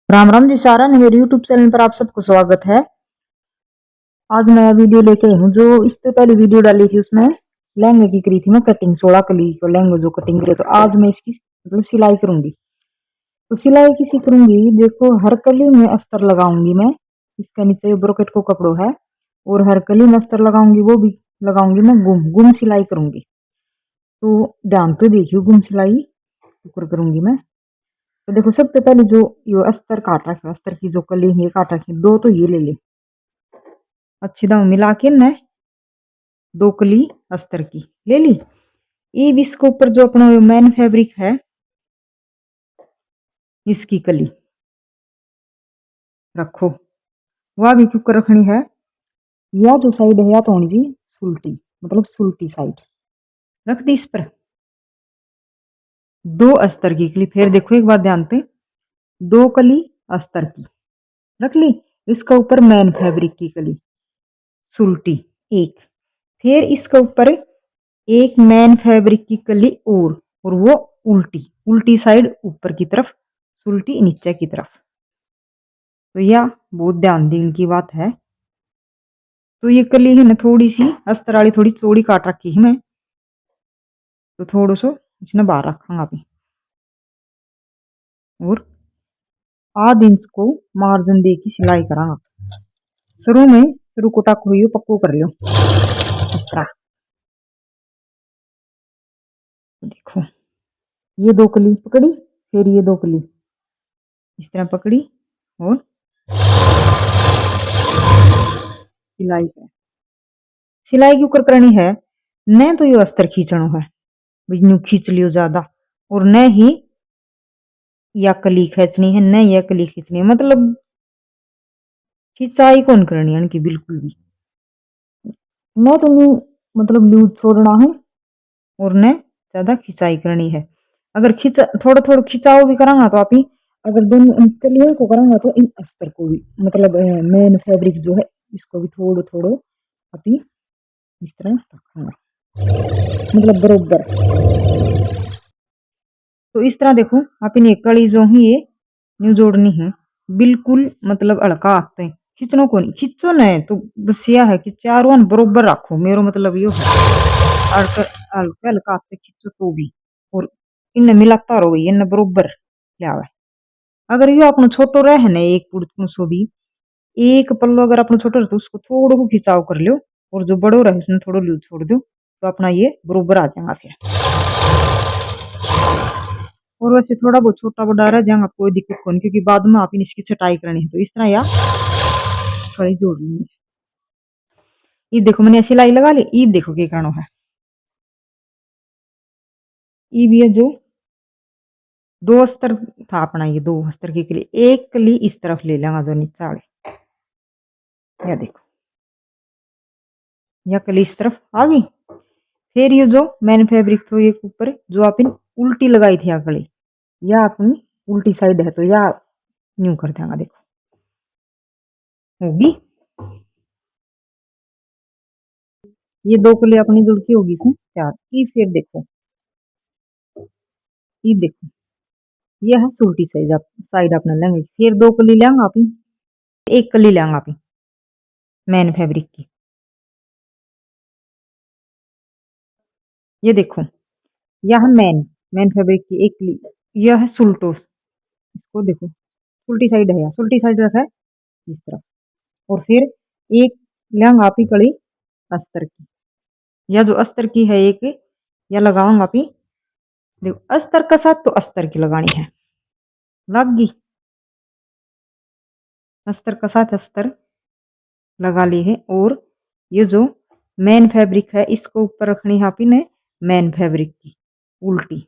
राम राम जी सारा ने मेरे यूट्यूब चैनल पर आप सबको स्वागत है। आज मैं वीडियो लेके आई हूँ। जो इससे पहले वीडियो डाली थी उसमें लहंगे की करी थी मैं कटिंग 16 कली को लहंगे जो कटिंग करे, तो आज मैं इसकी मतलब सिलाई करूंगी। तो सिलाई किसी करूंगी, देखो हर कली में अस्तर लगाऊंगी मैं। इसका नीचे ब्रोकेट को कपड़ो है और हर कली में अस्तर लगाऊंगी, वो भी लगाऊंगी मैं गुम गुम सिलाई करूंगी। तो ध्यान तो देखियो, गुम सिलाई ऊपर करूंगी मैं। तो देखो सबसे पहले जो ये अस्तर काट रखे, अस्तर की जो कली ये काट रखी, दो तो ये ले ले अच्छी दाव मिला के न, दो कली अस्तर की ले ली। अब इसके ऊपर जो अपना मेन फैब्रिक है इसकी कली रखो। वह भी क्यों कर रखनी है, या जो साइड है या तो होनी जी सुलटी, मतलब सुलटी साइड रख दी इस पर दो अस्तर की कली। फिर देखो एक बार ध्यान से, दो कली अस्तर की रख ली, इसका ऊपर मेन फैब्रिक की कली सुलटी एक, फिर इसके ऊपर एक मेन फैब्रिक की कली और वो उल्टी उल्टी साइड ऊपर की तरफ, सुलटी नीचे की तरफ। तो यह बहुत ध्यान देने की बात है। तो ये कली है ना थोड़ी सी अस्तर वाली थोड़ी चौड़ी काट रखी है मैं, तो थोड़ा सो इसने बाहर रखा अभी, और आध इंच को मार्जिन दे की सिलाई करांगा। शुरू में शुरू को टाक हुई पक्को कर लियो इस तरह। देखो ये दो कली पकड़ी, फिर ये दो कली इस तरह पकड़ी और सिलाई है। सिलाई क्यों करनी है, न तो ये अस्तर खींचनो है, यूं खींच लियो ज्यादा, और न ही या कली खींचनी है, न या कली खींचनी है, मतलब खिंचाई कौन करनी है इनकी बिल्कुल भी। न तो न्यू मतलब लूज छोड़ना है और न ज्यादा खिंचाई करनी है। अगर खिंचा थोड़ा थोड़ा खिंचाव भी करांगा तो आप ही, अगर दोनों कलियों को करांगा तो इन अस्तर को भी मतलब मेन फैब्रिक जो है इसको भी थोड़ा थोड़ा आप ही इस तरह रखूंगा, मतलब बरोबर। तो इस तरह देखो अपनी कड़ी जो है ये न्यू जोड़नी है बिल्कुल, मतलब हल्का आते हैं, खींचनो को नहीं, खींचो न तो बस यह है कि चारों बरोबर रखो, मेरो मतलब यो है। हल्का हल्का हल्का आते खींचो तो भी, और इन मिलाता रहो इन बरोबर लिया। अगर यो अपनो छोटो रहे न एक पुड़तनु सो भी, एक पल्लो अगर अपनो छोटो रहे तो उसको थोड़ो को खिंचाव कर लो, और जो बड़ो रहे उसने थोड़ो लूज छोड़ दो, तो अपना ये बरोबर आ जाएगा फिर। और वैसे थोड़ा बहुत छोटा बड़ा रह जाएगा कोई दिक्कत नहीं, क्योंकि बाद में आप इसकी छटाई करनी है। तो इस तरह यार कड़ी जोड़ ली। ये देखो मैंने सिलाई लगा ली, ईब देखो क्या करना है। ईब ये जो दो अस्तर था अपना, ये दो अस्तर के लिए एक कली इस तरफ ले लेंगे जो नीचे वाले, या देखो या कली इस तरफ आ गई। फिर ये जो मैन फैब्रिक तो ये ऊपर जो अपन उल्टी लगाई थी कली, या अपनी उल्टी साइड है तो या न्यू कर देंगे। देखो होगी ये दो कली अपनी जुड़की होगी इसमें चार की। फिर देखो ये देखो ये है उल्टी साइड, साइड अपना लेंगे, फिर दो कली लेंगे आप, एक कली लेंगे आप मैन फैब्रिक की। ये देखो यह है मैन फैब्रिक की एक कली, यह है सुल्टोस, इसको देखो उल्टी साइड है, उल्टी साइड रखा है इस तरफ। और फिर एक लेंगे आप ही कड़ी अस्तर की, या जो अस्तर की है एक, या लगाऊंगा आप ही। देखो अस्तर का साथ तो अस्तर की लगानी है, लग गई अस्तर का साथ अस्तर लगा ली है। और ये जो मेन फैब्रिक है इसको ऊपर रखनी है आप ही ने मेन फैब्रिक की उल्टी,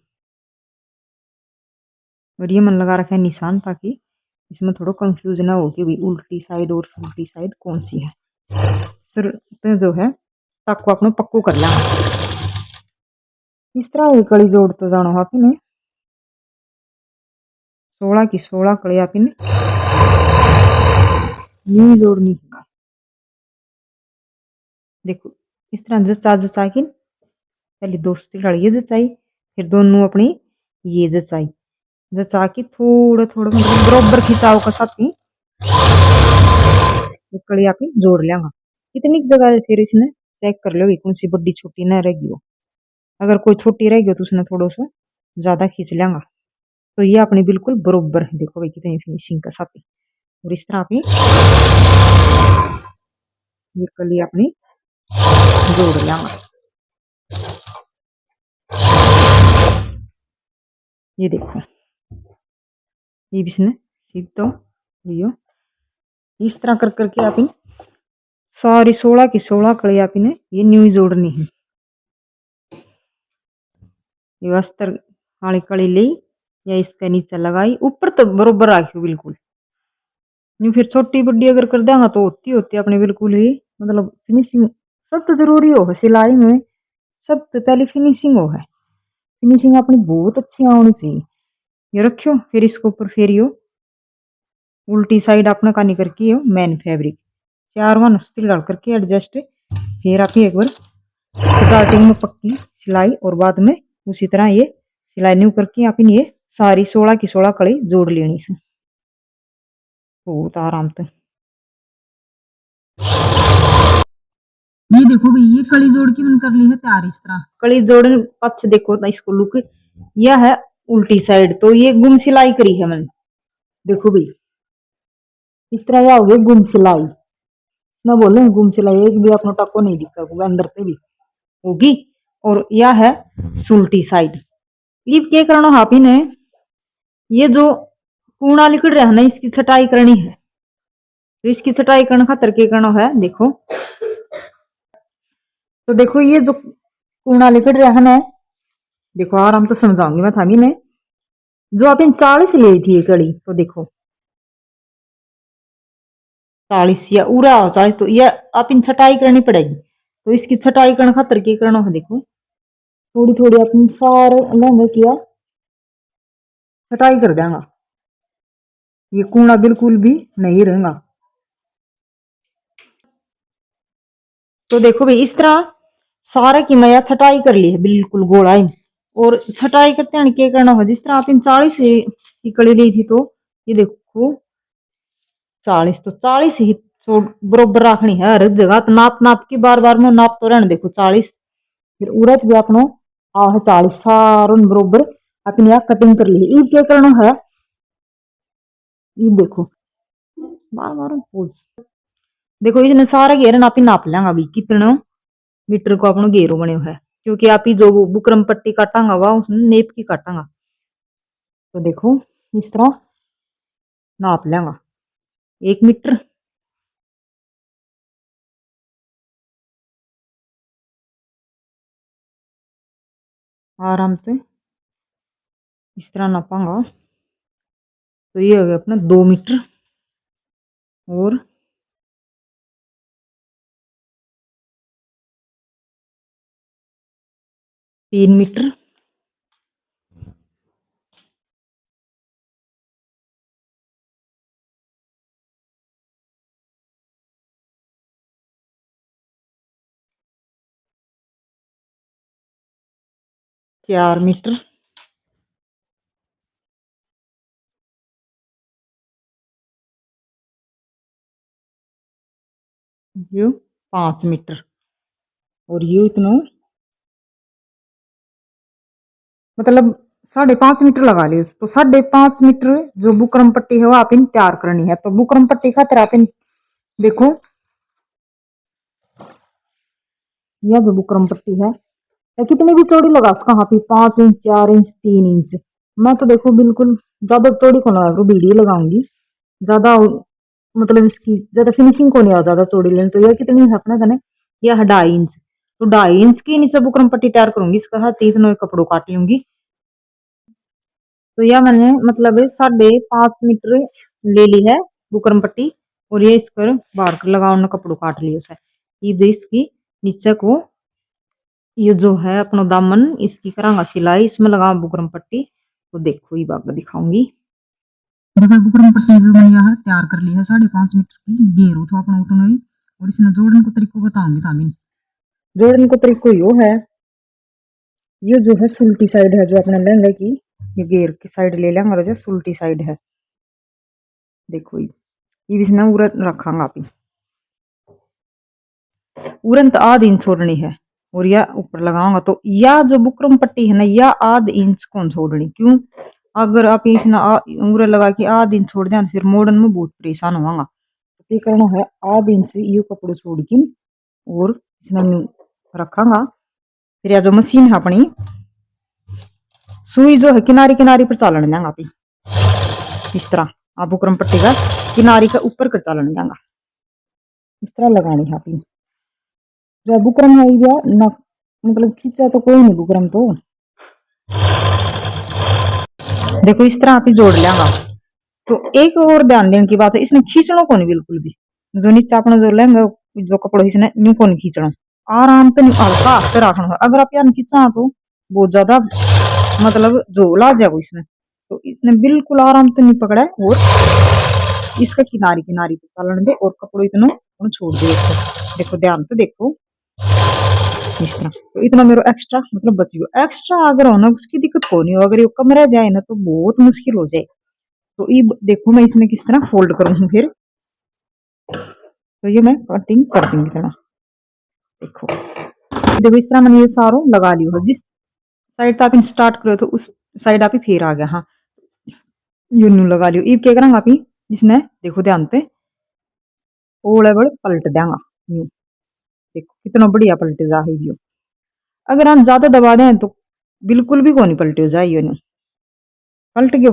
और ये मन लगा रखा है निशान, ताकि इसमें थोड़ा कंफ्यूज ना हो कि भाई उल्टी साइड और उल्टी साइड कौन सी है। सिर तो जो है तक को अपने पक्को कर लेंगे। इस तरह ये कड़ी जोड़ते जाना है आप ही ने, 16 की 16 कड़ी आप ही ने यूं ही जोड़नी है। देखो इस तरह जचा जचा के पहले दोस्ती लड़ी ये जचाई, फिर दोनों अपनी ये जचाई, जचा की थोड़ा थोड़ा मतलब बरोबर खिंचाव का साथ ही कड़ी आप जोड़ लेंगा। कितनी जगह है फिर इसने चेक कर लो कौन सी बड़ी छोटी ना रहेगी हो। अगर कोई छोटी रहेगी तो उसने थोड़ा सा ज्यादा खींच लेंगा। तो ये अपनी बिल्कुल बरोबर है। देखो भाई कितनी फिनिशिंग का साथ ही। और इस तरह अपनी ये कली अपनी जोड़ लेंगा। ये देखो ये भी इसने सीधा लियो। इस तरह कर करके आप सारी 16 की 16 कड़ी आप ने ये न्यू जोड़नी है। ये अस्तर वाली कड़ी ली या इसका नीचे लगाई ऊपर तो बरोबर रखियो बिल्कुल। नहीं फिर छोटी बड़ी अगर कर देंगे तो होती होती अपने बिल्कुल ही मतलब फिनिशिंग। सब तो जरूरी हो सिलाई में। सब तो पहले फिनिशिंग हो है। फिनिशिंग अपनी बहुत अच्छी आनी चाहिए। ये रखियो फिर इसके ऊपर फेरियो उल्टी साइड अपना कानी करके हो मेन फैब्रिक 4 वन सुतरी डाल करके एडजस्ट। फिर आप एक बार स्टार्टिंग में पक्की सिलाई और बाद में उसी तरह ये सिलाई न्यू करके आप ये सारी 16 की 16 कड़ी जोड़ लेनी से बहुत आराम से। ये देखो भाई ये कड़ी जोड़ की मैंने कर ली है तैयार। इस तरह कड़ी जोड़ने पक्ष देखो तो इसको लुक यह है उल्टी साइड। तो ये गुम सिलाई करी है मैंने। देखो भाई इस तरह हो गई गुम सिलाई। मैं बोलूं गुम सिलाई एक भी अपना टाको नहीं दिखा अंदर से भी होगी। और यह है सुलटी साइड। ये क्या करना है आप ही ने ये जो कूड़ा लिकड़ रहा है ना इसकी छटाई करनी है। तो इसकी छटाई करने खातर क्या करना है देखो। तो देखो ये जो कूड़ा लिकड़ रहा है ना देखो आराम तो समझाऊंगी मैं थामी ने। जो आप 40 ली थी ये कड़ी तो देखो 40 या उरा हो 40 तो ये आप इन छटाई करनी पड़ेगी। तो इसकी छटाई करने खातर क्या करना है देखो थोड़ी थोड़ी अपनी सारे लहंगे किया छटाई कर देंगा। ये कूड़ा बिल्कुल भी नहीं रहेगा। तो देखो भाई इस तरह सारे की मैं छटाई कर ली है बिल्कुल गोलाई। और छटाई करते हैं क्या करना है जिस तरह आप 40 की कड़ी ली थी तो ये देखो 40 तो 40 ही बरोबर रखनी है हर जगह। तो नाप नाप की बार बार में नाप तो रहने देखो 40। फिर उड़द भी अपनो आ है 40 सारों बरोबर अपनी यहाँ कटिंग कर ली। ये क्या करना है ये देखो बार बार पोज देखो इसने सारा घेर नापी नाप लेंगा भाई कितना मीटर को अपनो घेरो बने है। क्योंकि आप ही जो बुकरम पट्टी काटांगा वह उसने नेप की काटांगा। तो देखो इस तरह नाप लेंगा 1 मीटर। आराम से इस तरह नापांगा तो ये हो गया अपना 2 मीटर। और 3 मीटर। 4 मीटर। ये 5 मीटर। और ये इतना मतलब 5.5 मीटर लगा लियो। तो 5.5 मीटर जो बुकरम पट्टी है वो आप इन तैयार करनी है। तो बुकरम पट्टी खातर आप इन देखो यह जो बुकरम पट्टी है या कितनी भी चौड़ी लगा सका आप 5 इंच 4 इंच 3 इंच। मैं तो देखो बिल्कुल ज्यादा चौड़ी को लगा वीडियो लगाऊंगी ज्यादा मतलब इसकी ज्यादा फिनिशिंग को नहीं आ ज्यादा चौड़ी लेनी। तो यह कितनी है अपना कने यह 2.5 इंच। तो 2.5 इंच की नीचे बुकरम पट्टी तैयार करूंगी। इसका हाथ 3 कपड़ों काट लूंगी। तो यह मैंने मतलब 5.5 मीटर ले ली है बुकरम पट्टी। और ये इसकर बाहर लगाओ कपड़ों काट लियो से ये इसकी नीचे को ये जो है अपना दामन इसकी करांगा सिलाई इसमें लगा बुकरम पट्टी। तो देखो ये बाबा दिखाऊंगी। देखो बुकरम पट्टी जो मैंने यहाँ तैयार कर ली है 5.5 मीटर की घेरो तो अपना उतना ही। और इसने जोड़ने को तरीको बताऊंगी तामीन। जोड़ने को तरीको यो है ये जो है सुलटी साइड है जो अपने लहंगे की ये घेर की साइड ले लेंगे और जो उल्टी साइड है देखो ये इसने उरत रखांगा आप उरंत आध इंच छोड़नी है और या ऊपर लगाऊंगा तो या जो बुकरम पट्टी है ना या आध इंच कौन छोड़नी क्यों अगर आप इसने उरा लगा के आध इंच छोड़ दें तो फिर मोड़न में बहुत परेशान होगा तो ये करना है आध इंच ये कपड़ो छोड़ के और इसने रखांगा फिर या जो मशीन है अपनी सुई जो है किनारी किनारी पर चालन देंगे आप इस तरह आप बुकरम पट्टी का किनारी का ऊपर कर चालन देंगे इस तरह लगानी है आप जो बुकरम है ये न मतलब खींचा तो कोई नहीं बुकरम तो देखो इस तरह आप ही जोड़ लेंगे तो एक और ध्यान देने की बात है इसने खींचना को नहीं बिल्कुल भी जो नीचे अपना जो लेंगे जो कपड़ो इसने न्यू को नहीं खींचना आराम से हल्का हाथ पे रखना है अगर आप यार खींचा तो बहुत ज्यादा मतलब झोल आ जाएगा इसमें तो इसने बिल्कुल आराम से नहीं पकड़ा है और इसका किनारी किनारी पे चलन दे और कपड़ो इतना छोड़ दे देखो ध्यान से देखो इस तरह तो इतना मेरा एक्स्ट्रा मतलब बच गया एक्स्ट्रा अगर होना उसकी दिक्कत को नहीं हो अगर ये कम रह जाए ना तो बहुत मुश्किल हो जाए तो ये देखो मैं इसमें किस तरह फोल्ड करूँ फिर तो ये मैं कटिंग कर दूंगी थोड़ा देखो देखो इस तरह मैंने ये सारो लगा लियो जिस साइड तक स्टार्ट करो तो उस साइड आप ही फिर आ गया हाँ यू न्यू लगा लियो अब क्या करेंगे आप ही इसने देखो ध्यान से ओले बड़े पलट देंगा न्यू देखो कितना बढ़िया पलट जा है व्यू अगर हम ज्यादा दबा दें तो बिल्कुल भी कौन पलटे हो जाए न्यू पलट गयो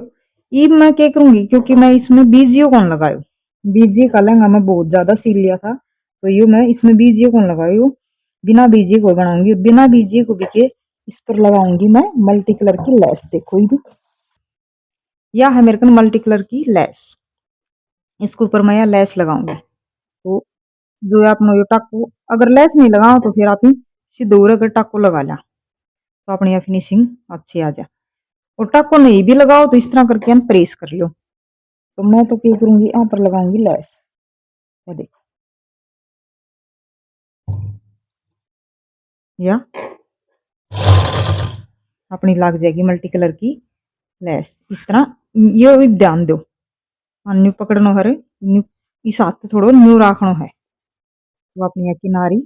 अब मैं क्या करूंगी क्योंकि मैं इसमें बीजियो कौन लगायो बीजिए का लहंगा मैं बहुत ज्यादा सील लिया था तो ये मैं इसमें बीजिए कौन लगाई बिना बीजिए को बनाऊंगी बिना बीजिए को भी के इस पर लगाऊंगी मैं मल्टी कलर की लेस देखो ये या है मेरे को मल्टी कलर की लेस इसके ऊपर मैं यह लेस लगाऊंगी तो जो आप ये टाको अगर लेस नहीं लगाओ तो फिर आप सीधे अगर टाको लगा ला तो अपनी यह फिनिशिंग अच्छी आ जाए और टाको नहीं भी लगाओ तो इस तरह करके हम प्रेस कर लो तो मैं तो क्या करूंगी यहाँ पर लगाऊंगी लेस ये देखो या अपनी लग जाएगी मल्टी कलर की लेस इस तरह ये ध्यान दो न्यू पकड़नो है न्यू इस हाथ से थोड़ा न्यू रखनो है तो अपनी किनारी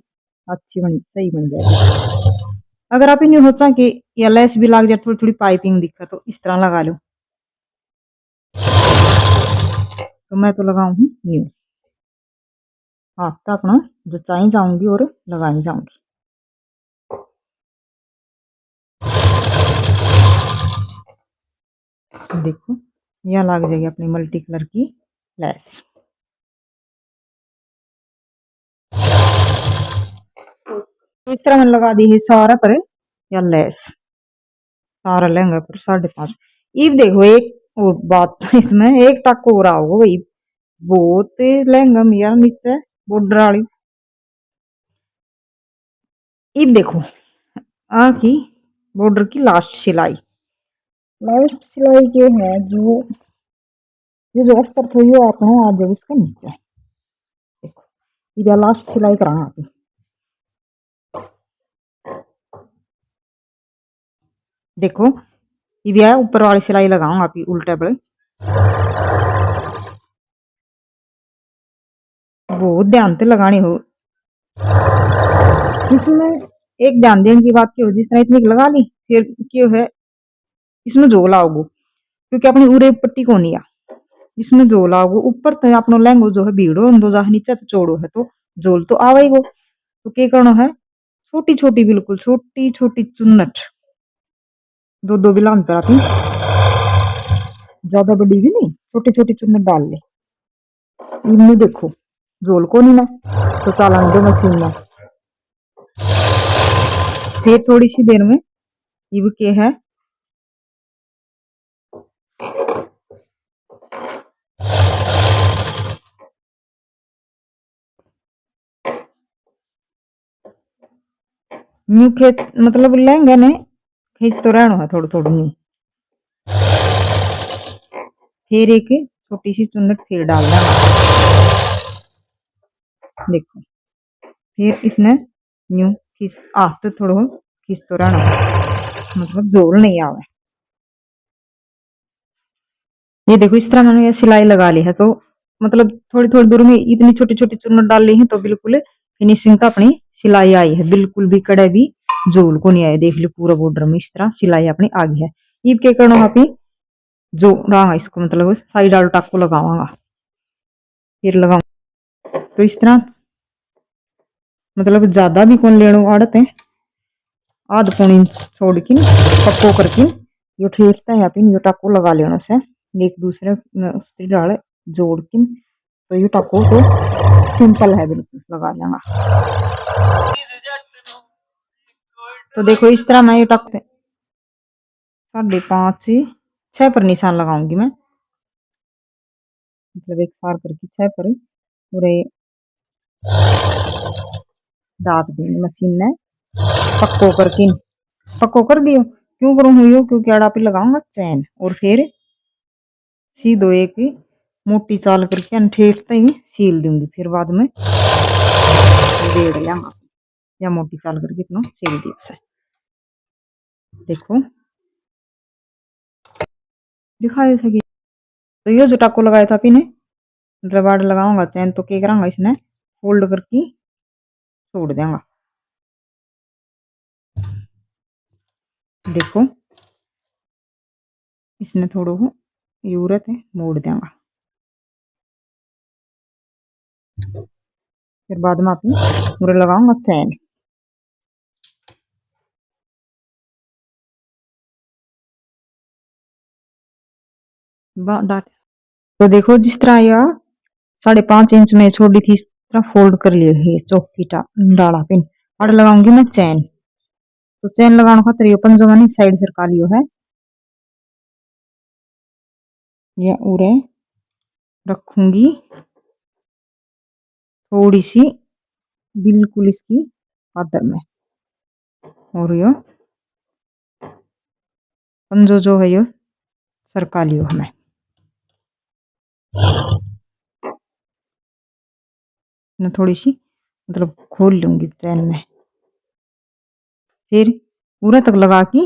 अच्छी बन सही बन जाएगी अगर आप न्यू सोचा कि या लेस भी लग जाए थोड़ी थोड़ी पाइपिंग दिखा तो इस तरह लगा लो तो मैं तो लगाऊ हूँ न्यू हाथ तो अपना जचाई जाऊंगी और लगाई जाऊंगी देखो यह लग जाएगी अपनी मल्टी कलर की लेस तो इस तरह मैंने लगा दी है सारा पर या लेस सारा लहंगा पर 5.5 अब देखो एक और बात इसमें एक टक हो रहा होगा भाई बहुत लहंगा यार नीचे बॉर्डर वाली अब देखो आ की बॉर्डर की लास्ट सिलाई के है जो ये जो अस्तर थी वो आपने आज इसका नीचे देखो इधर लास्ट सिलाई करा आप देखो ये ऊपर वाली सिलाई लगाऊंगा आप उल्टे पर बहुत ध्यान से लगानी हो इसमें एक ध्यान देने की बात क्यों जिस तरह इतनी लगा ली फिर क्यों है इसमें झोल आओगे क्योंकि अपनी उरे पट्टी को नहीं आ इसमें झोल आओगे ऊपर तो अपना लहंगो जो है भीड़ो दो जा नीचे तो चौड़ो है तो झोल तो आवेगो तो क्या करना है छोटी छोटी बिल्कुल छोटी छोटी चुन्नट दो दो बिला अंतर आती ज्यादा बड़ी भी नहीं छोटी छोटी चुन्नट डाल ले इनमें देखो झोल को नहीं ना तो चालान दो मशीन में फिर थोड़ी सी देर में ये क्या है न्यू खींच मतलब लहंगे ने खींच तो रहना है थोड़ा थोड़ा न्यू फिर एक छोटी सी चुन्नट फिर डाल देना देखो फिर इसने न्यू खींच आते थोड़ा खींच तो रहना मतलब जोर नहीं आवे ये देखो इस तरह मैंने ये सिलाई लगा ली है, तो मतलब थोड़ी थोड़ी दूर में इतनी छोटी छोटी चुन्नट डाल ली है, तो बिल्कुल फिनिशिंग तो अपनी सिलाई आई है, बिल्कुल भी कड़े भी जोल को नहीं आए। देख लो पूरा बॉर्डर में इस तरह सिलाई अपनी आ गई है। ईब के करना आप जो रहा इसको मतलब साइड आलो टाको लगावांगा, फिर लगाऊंगा तो इस तरह मतलब ज्यादा भी कौन लेनो आड़त है, आध पौन इंच छोड़ के पक्को करके यो ठेठता है अपन यो टाको लगा लेना से एक दूसरे उसकी डाल जोड़ के, तो ये टाको तो सिंपल है बिल्कुल लगा लेना। तो देखो इस तरह मैं ये टाको 5.5 6 पर निशान लगाऊंगी मैं, मतलब एक सार करके 6 पर पूरे दाग देंगे मशीन में पक्को करके। पक्को कर दियो क्यों करूँ हुई, क्योंकि आड़ा पे लगाऊंगा चैन और फिर सीधो एक मोटी चाल करके अनठेठता ही सील दूंगी, फिर बाद में डेढ़ लेंगा या मोटी चाल करके इतना सील दी उसे। देखो दिखाए थे कि तो ये जो टाको लगाया था पीने मतलब आड़ लगाऊंगा चैन, तो क्या करांगा इसने फोल्ड करके छोड़ देंगा। देखो इसने थोड़ा यूरत है मोड़ देंगा, फिर बाद में अपनी पूरे लगाऊंगा चैन। तो देखो जिस तरह यह 5.5 इंच में छोड़ी थी इस तरह फोल्ड कर लिए है चौकी डाला पिन और लगाऊंगी मैं चैन। तो चैन लगाने खातर ये पंजो मैंने साइड सरका लियो है, ये उरे रखूंगी थोड़ी सी बिल्कुल इसकी आदर में, और यो पंजो जो है यो सरका लियो हमें। मैं थोड़ी सी मतलब खोल लूंगी चैन में, फिर पूरे तक लगा के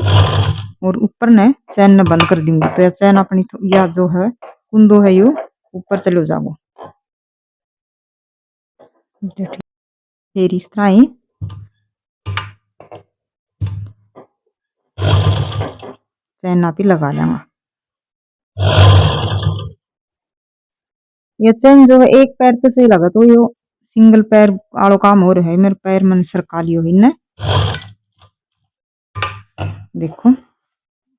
और ऊपर ने चैन ने बंद कर दूंगी, तो यह चैन अपनी या जो है कुंदो है यो ऊपर चलो जाओ। फिर इस तरह ही चैन ना भी लगा लेंगे। ये चैन जो है एक पैर तो सही लगा, तो यो सिंगल पैर आड़ो काम हो रहा है मेरे पैर मन सरका लियो इन्ने। देखो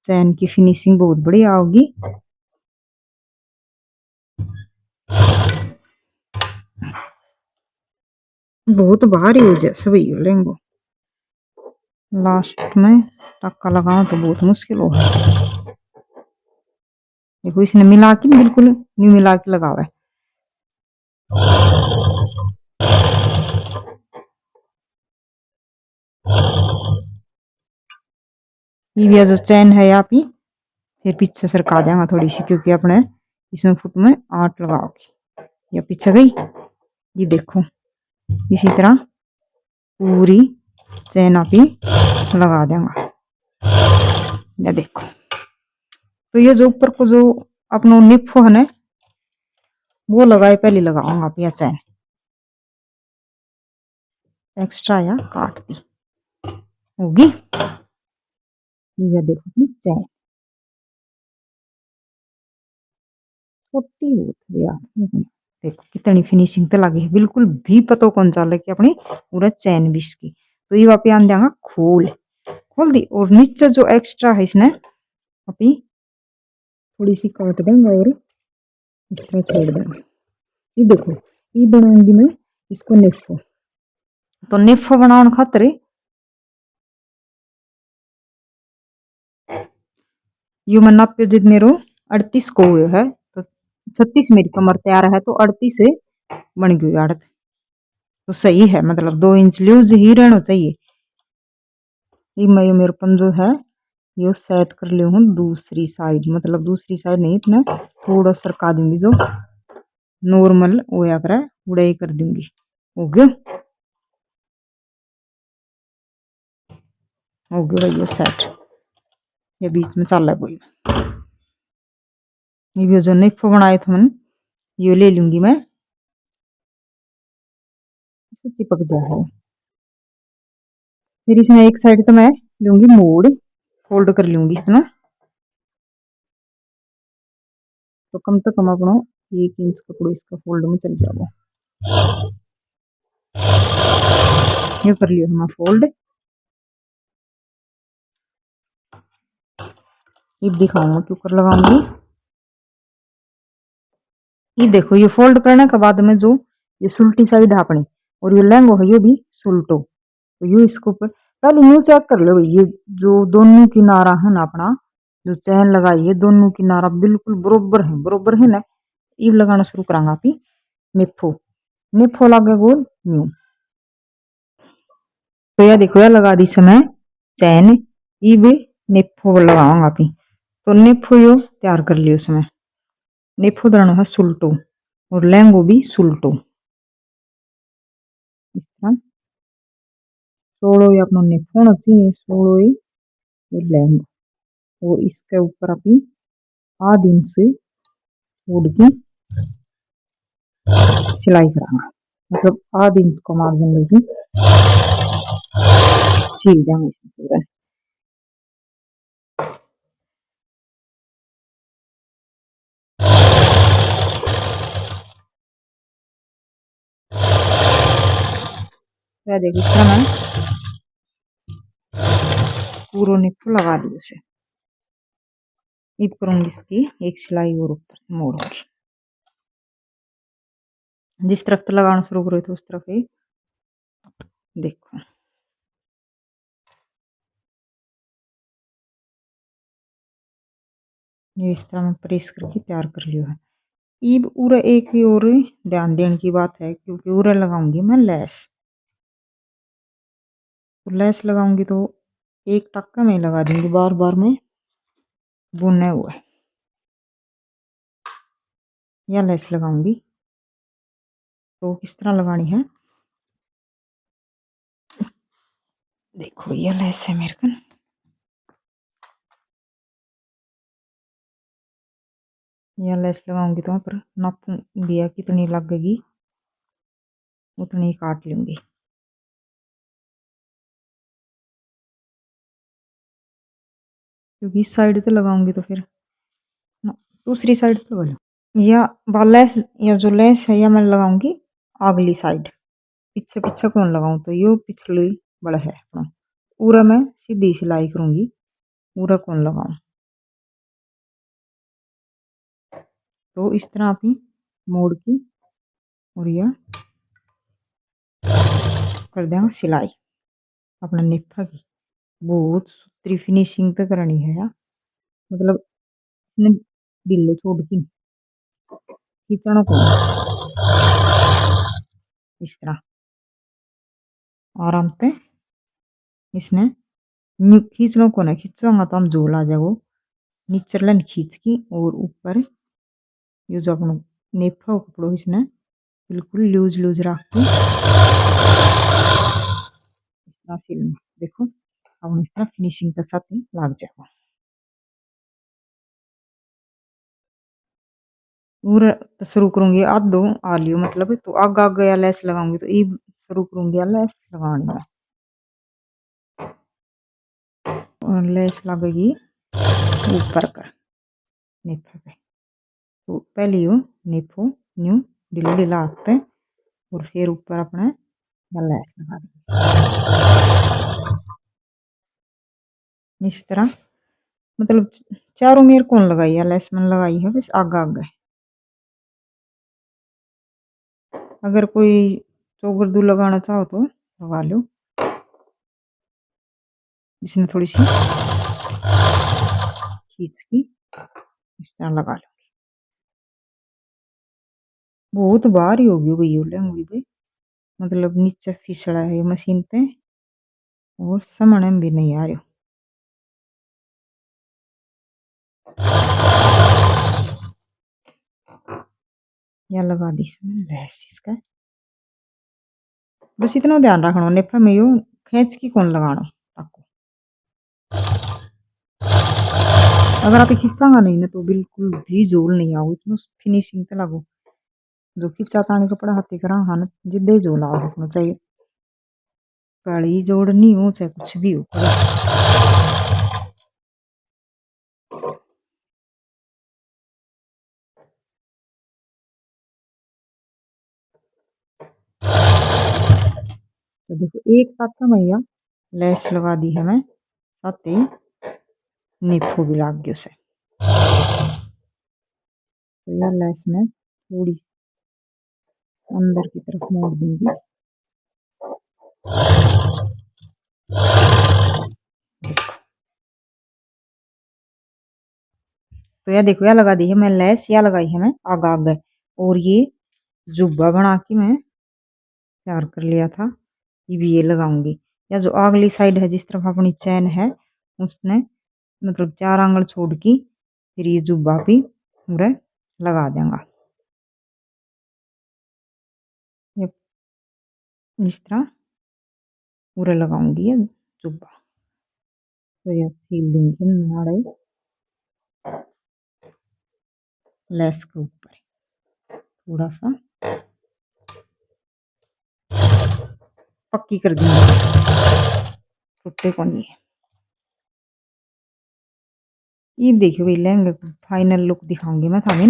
चैन की फिनिशिंग बहुत बढ़िया होगी। बहुत भारी हो जैसे वही लेंगो, लास्ट में टक्का लगाओ तो बहुत मुश्किल हो। देखो इसने मिला के बिल्कुल न्यू मिला के लगावा है। ये जो चैन है आप ही फिर पीछे सरका देंगे थोड़ी सी, क्योंकि अपने इसमें फुट में 8 लगाओगी, ये पीछे गई। ये देखो इसी तरह पूरी चैन आप ही लगा देंगे। ये देखो तो ये जो ऊपर को जो अपनो निफो है ना वो लगाए पहले लगाऊंगा आप, या चैन एक्स्ट्रा या काट दी होगी। ये देखो अपनी चैन छोटी होती है, देखो कितनी फिनिशिंग तो लगी है, बिल्कुल भी पता कौन चल कि अपनी पूरा चैन भी इसकी। तो ये वापस आन देंगे खोल खोल दी, और नीचे जो एक्स्ट्रा है इसने अभी थोड़ी सी काट देंगे और इस तरह छोड़ देंगे। ये देखो ये बनाऊंगी मैं इसको नेफो, तो नेफो बनाने खातर यू मैं नाप्यो जिद मेरो 38 को हुए है, तो 36 मेरी कमर तैयार है, तो 38 से बन गई आड़त, तो सही है मतलब 2 इंच लूज ही रहना चाहिए। ये मैं मेरे पंजो है यो सेट कर ली हूँ दूसरी साइड, मतलब दूसरी साइड नहीं इतना थोड़ा सरका दूंगी, जो नॉर्मल होया करे उड़ाई कर दूंगी। हो गया हो गया भाई ये सेट, ये बीच में चल रहा कोई। ये जो नेफो बनाए थे मैंने ये ले लूंगी मैं, तो चिपक जाए। फिर इसमें एक साइड तो मैं लूंगी मोड़, फोल्ड कर लूंगी इतना, तो कम से कम अपनो 1 इंच कपड़ो इसका फोल्ड में चल जाओ। ये कर लियो हम फोल्ड। ये दिखाऊंगा क्यों कर लगाऊंगी। ये देखो ये फोल्ड करने के बाद में जो ये सुल्टी साइड है अपनी और ये लहंगो है ये भी सुल्टो, तो ये इसको पहले न्यू चेक कर लो। ये जो दोनों किनारा है ना अपना, जो चैन लगाई है दोनों किनारा बिल्कुल बरोबर है ना। ये लगाना शुरू करांगा आप निफो, निफो लगे गोल न्यू। तो यह देखो यह लगा दी समय चैन, ये भी निफो लगाऊंगा आप। तो निफो यो तैयार कर लियो समय, निफो दरानो है सुल्टो और लहंगो भी सुल्टो। इस तरह सोलो ही अपना निफो होना चाहिए, सोलो ही लहंगा। और इसके ऊपर अभी आध इंच से छोड़ की सिलाई करांगा, मतलब आध इंच का मार्जिन लेके सील देंगे इसमें पूरा। देखिए इस तरह मैं पूरा निफो लगा दी उसे। अब करूंगी इसकी एक सिलाई और ऊपर से मोड़ूंगी। जिस तरफ तो लगाना शुरू करो तो उस तरफ ही देखो। ये इस तरह मैं प्रेस करके तैयार कर लिया है। ईब उरा एक भी और ध्यान देने की बात है, क्योंकि उरा लगाऊंगी मैं लेस, तो लेस लगाऊंगी तो एक टक्का में लगा दूंगी, बार बार में बुने हुए या लेस लगाऊंगी। तो किस तरह लगानी है देखो, ये लेस है मेरे को, या लेस लगाऊंगी तो वहां पर नापूंगी या कितनी लगेगी उतनी काट लूंगी। क्योंकि इस साइड पे लगाऊंगी तो फिर दूसरी साइड पे लगा लूं। या लेस या जो लेस है या मैं लगाऊंगी अगली साइड, पीछे पीछे कौन लगाऊं, तो यो पिछली बड़ा है अपना। पूरा मैं सीधी सिलाई करूंगी, पूरा कौन लगाऊं। तो इस तरह अपनी मोड़ की और यह कर देंगे सिलाई अपना निफा की। बहुत सुथरी फिनिशिंग पे करनी है यार, मतलब इसने ढिल्लो छोड़ की खींचना को इस तरह आराम से इसने खींचना को ना, खींचोगा तो हम झोल आ जाओ। नीचे लाइन खींच की और ऊपर ये जो अपना नेफा कपड़ो इसने बिल्कुल लूज लूज रख के इस तरह सिलना। देखो अब इस तरह फिनिशिंग के साथ ही लग जाएगा। पूरा तो शुरू करूंगी आधो आलियो, मतलब तो आग आग या लेस लगाऊंगी तो ये शुरू करूंगी या लेस लगानी है। और लेस लगेगी ऊपर कर नेफे पे, तो पहले यू नेफो न्यू ढीला ढीला हाथ पे और फिर ऊपर अपने लेस लगा दी इस तरह। मतलब चारों मेर कौन लगाई है लेस मैंने लगाई है बस आगे आगे। अगर कोई चौगरदू लगाना चाहो तो लगा लो, इसमें थोड़ी सी खींच की इस तरह लगा लो। बहुत भारी होगी भाई लहंगी भी, मतलब नीचे फिसला है मशीन पे और समझ में भी नहीं आ रही। या लगा दी लेस इसका, बस इतना ध्यान रखना नेफा में यू खींच की कौन लगाना आपको। अगर आप खींचांगा नहीं ना तो बिल्कुल भी जोल नहीं आओ, इतना फिनिशिंग तो लगो जो खींचा ताने कपड़ा हाथी करा हाँ ना जिद्दे जोल आओ रखना चाहिए, कड़ी जोड़नी हो चाहे कुछ भी हो। तो देखो एक साथ भैया लेस लगा दी है मैं, साथ ही नेफो भी लाग गयो से। तो यह लेस में थोड़ी अंदर की तरफ मोड़ दूंगी। तो यह देखो यह लगा दी है मैं लेस, या लगाई है मैं आग आग, और ये जुब्बा बना के मैं तैयार कर लिया था, ये भी ये लगाऊंगी। या जो अगली साइड है जिस तरफ अपनी चैन है उसने मतलब 4 आंगल छोड़ की, फिर ये जुब्बा भी पूरे लगा देंगे। ये इस तरह पूरे लगाऊंगी ये जुब्बा। तो ये सील दूंगी नाड़े लेस के ऊपर थोड़ा सा पक्की कर दूंगी, टूटे को नहीं है। ये देखियो भाई लहंगे को फाइनल लुक दिखाऊंगी मैं थाने।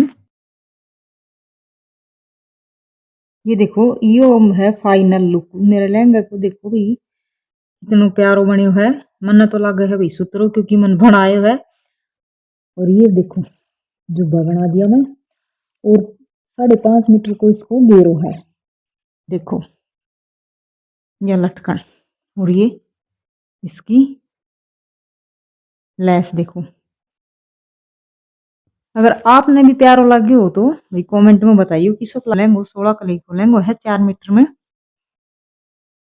ये देखो यो है फाइनल लुक मेरे लहंगे को, देखो भाई इतना प्यारो बनियो है, मन तो लगे है भाई सुतरो क्योंकि मन बनायो है। और ये देखो जुब्बा बना दिया मैं, और 5.5 मीटर को इसको घेरो है, देखो ये लटकन, और ये इसकी लेस देखो। अगर आपने भी प्यारो लगे हो तो भाई कमेंट में बताइए कि सो लहंगो 16 कली को लहंगो है 4 मीटर में।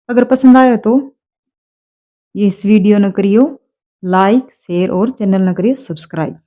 अगर पसंद आया तो ये इस वीडियो न करियो लाइक शेयर और चैनल न करियो सब्सक्राइब।